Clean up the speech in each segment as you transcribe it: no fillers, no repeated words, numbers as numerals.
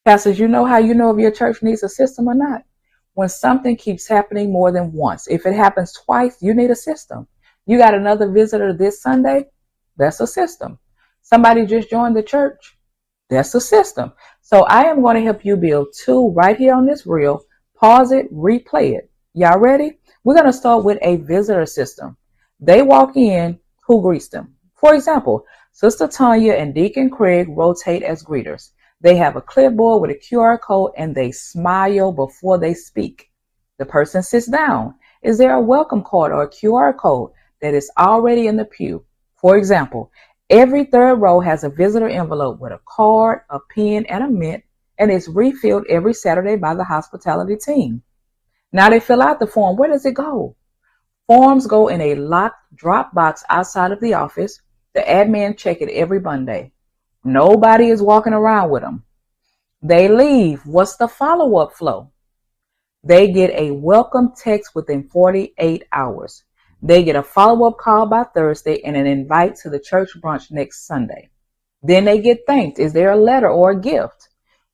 Pastors, you know how you know if your church needs a system or not? When something keeps happening more than once. If it happens twice, you need a system. You got another visitor this Sunday, that's a system. Somebody just joined the church, that's a system. So I am going to help you build two right here on this reel. Pause it, replay it. Y'all ready? We're going to start with a visitor system. They walk in, who greets them? For example, Sister Tanya and Deacon Craig rotate as greeters. They have a clipboard with a QR code and they smile before they speak. The person sits down. Is there a welcome card or a QR code that is already in the pew? For example, every third row has a visitor envelope with a card, a pen, and a mint, and it's refilled every Saturday by the hospitality team. Now they fill out the form. Where does it go? Forms go in a locked drop box outside of the office. The admin check it every Monday. Nobody is walking around with them. They leave. What's the follow-up flow? They get a welcome text within 48 hours. They get a follow-up call by Thursday and an invite to the church brunch next Sunday. Then they get thanked. Is there a letter or a gift?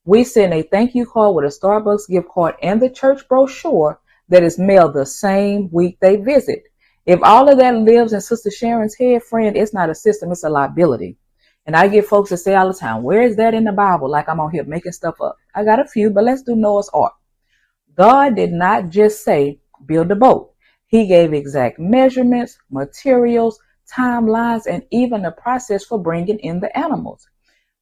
We send a thank you card with a Starbucks gift card and the church brochure that is mailed the same week they visit. If all of that lives in Sister Sharon's head, friend, it's not a system, it's a liability. And I get folks to say all the time, where is that in the Bible? Like I'm on here making stuff up. I got a few, but let's do Noah's Ark. God did not just say, build a boat. He gave exact measurements, materials, timelines, and even the process for bringing in the animals.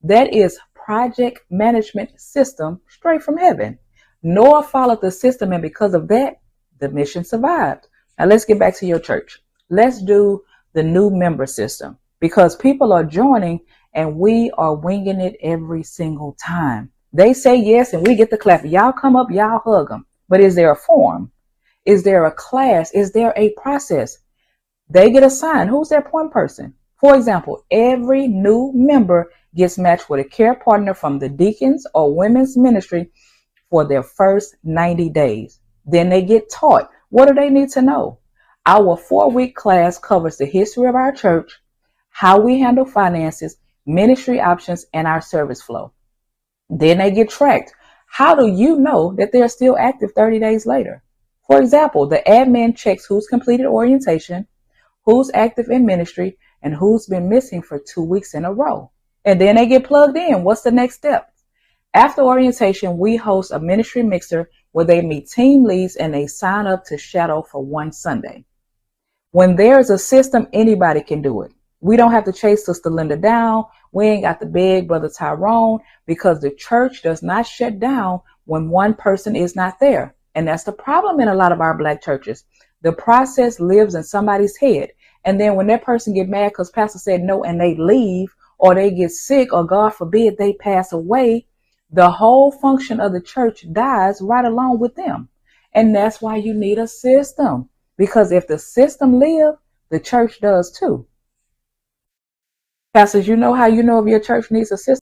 That is project management system straight from heaven. Noah followed the system, and because of that, the mission survived. Now let's get back to your church. Let's do the new member system, because people are joining and we are winging it every single time. They say yes and we get the clap. Y'all come up, y'all hug them. But is there a form? Is there a class? Is there a process? They get assigned. Who's their point person? For example, every new member gets matched with a care partner from the deacons or women's ministry for their first 90 days. Then they get taught. What do they need to know? Our 4-week class covers the history of our church, how we handle finances, ministry options, and our service flow. Then they get tracked. How do you know that they're still active 30 days later? For example, the admin checks who's completed orientation, who's active in ministry, and who's been missing for 2 weeks in a row. And then they get plugged in. What's the next step? After orientation, we host a ministry mixer where they meet team leads and they sign up to shadow for one Sunday. When there's a system, anybody can do it. We don't have to chase Sister Linda down. We ain't got to beg Brother Tyrone, because the church does not shut down when one person is not there. And that's the problem in a lot of our Black churches. The process lives in somebody's head. And then when that person get mad because pastor said no and they leave, or they get sick, or God forbid they pass away, the whole function of the church dies right along with them. And that's why you need a system. Because if the system lives, the church does too. Pastors, you know how you know if your church needs a system?